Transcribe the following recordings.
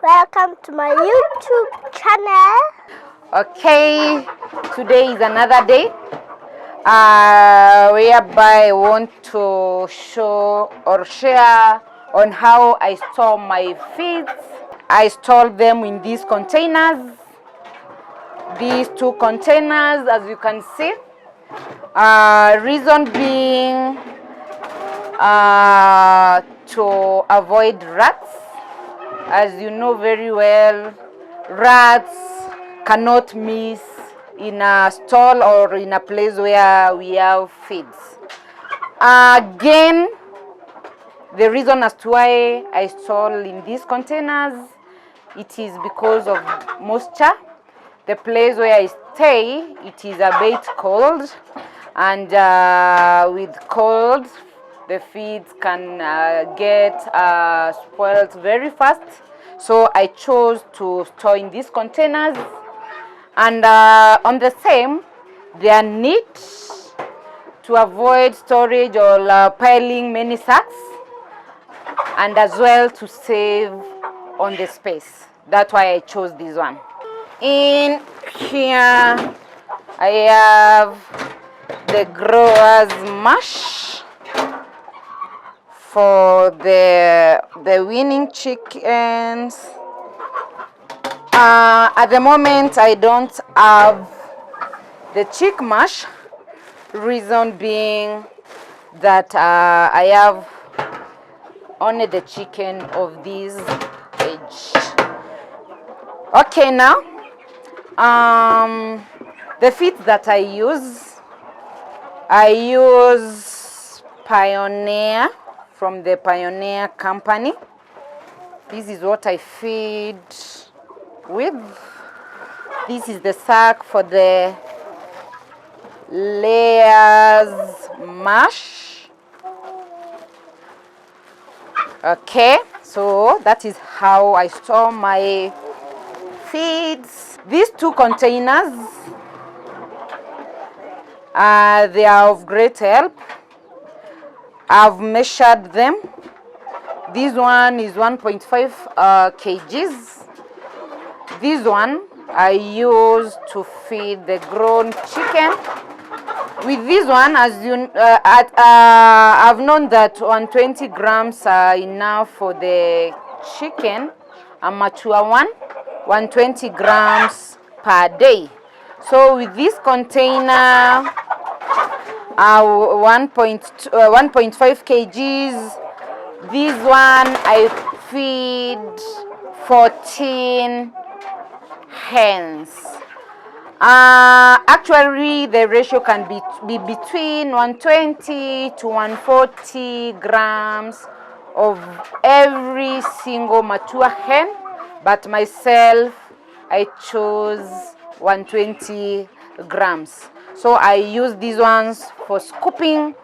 Welcome to my YouTube channel. Okay, today is another day whereby I want to show or share on how I store my feeds. I store them in these containers. These two containers, as you can see. Reason being to avoid rats. As you know very well, rats cannot miss in a stall or in a place where we have feeds. Again, the reason as to why I store in these containers, it is because of moisture. The place where I stay, it is a bit cold, and with cold, the feeds can get spoiled very fast. So I chose to store in these containers, and on the same, they are neat to avoid storage or piling many sacks, and as well to save on the space. That's why I chose this one. In here, I have the growers mash for the winning chickens. At the moment, I don't have the chick mash. Reason being that I have only the chicken of this age. Okay, now the feeds that I use Pioneer from the Pioneer company. This is what I feed with. This is the sack for the layers mash. Okay, so that is how I store my feeds. These two containers, they are of great help. I've measured them. This one is 1.5 kgs. This one I use to feed the grown chicken. With this one, as you I've known that 120 grams are enough for the chicken, a mature one, 120 grams per day. So with this container, 1.5 kgs, this one I feed 14 hens. Actually, the ratio can be between 120 to 140 grams of every single mature hen, but myself, I chose 120 grams. So I use these ones for scooping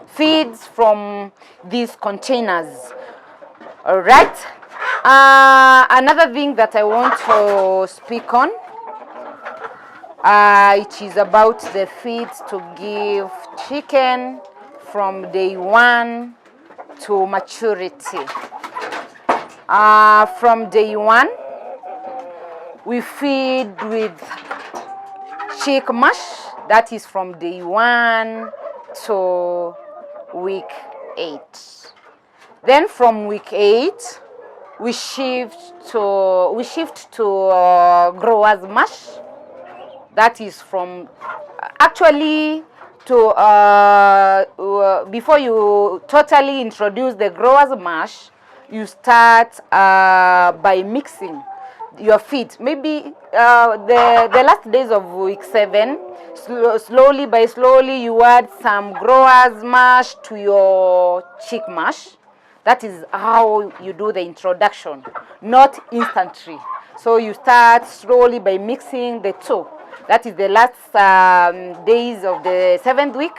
feeds from these containers. All right. Another thing that I want to speak on, it is about the feeds to give chicken from day one to maturity. From day one, we feed with chick mash. That is from day 1 to week 8. Then from week 8, we shift to growers mash. That is from actually to before you totally introduce the growers mash, you start by mixing your feed. Maybe the last days of week 7, slowly you add some growers mash to your chick mash. That is how you do the introduction, not instantly. So you start slowly by mixing the two. That is the last days of the 7th week.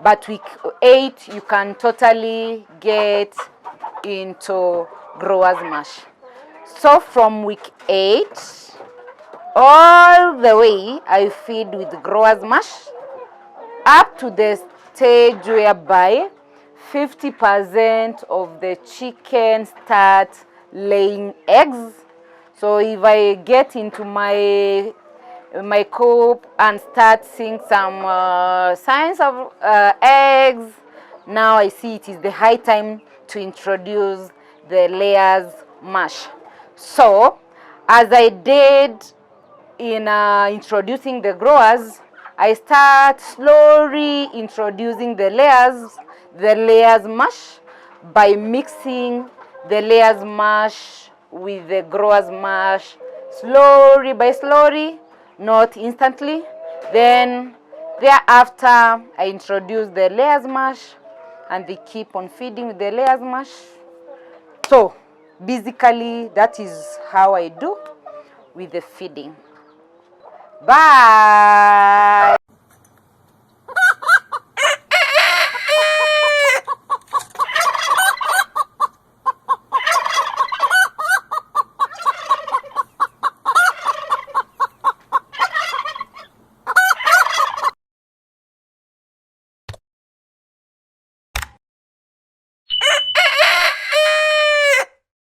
But week 8, you can totally get into growers mash. So from week 8 all the way, I feed with growers mash up to the stage whereby 50% of the chicken start laying eggs. So if I get into my coop and start seeing some signs of eggs, now I see it is the high time to introduce the layers mash. So as I did in introducing the growers, I start slowly introducing the layers mash by mixing the layers mash with the growers mash slowly by slowly, not instantly. Then thereafter I introduce the layers mash and they keep on feeding with the layers mash. So basically that is how I do with the feeding. Bye.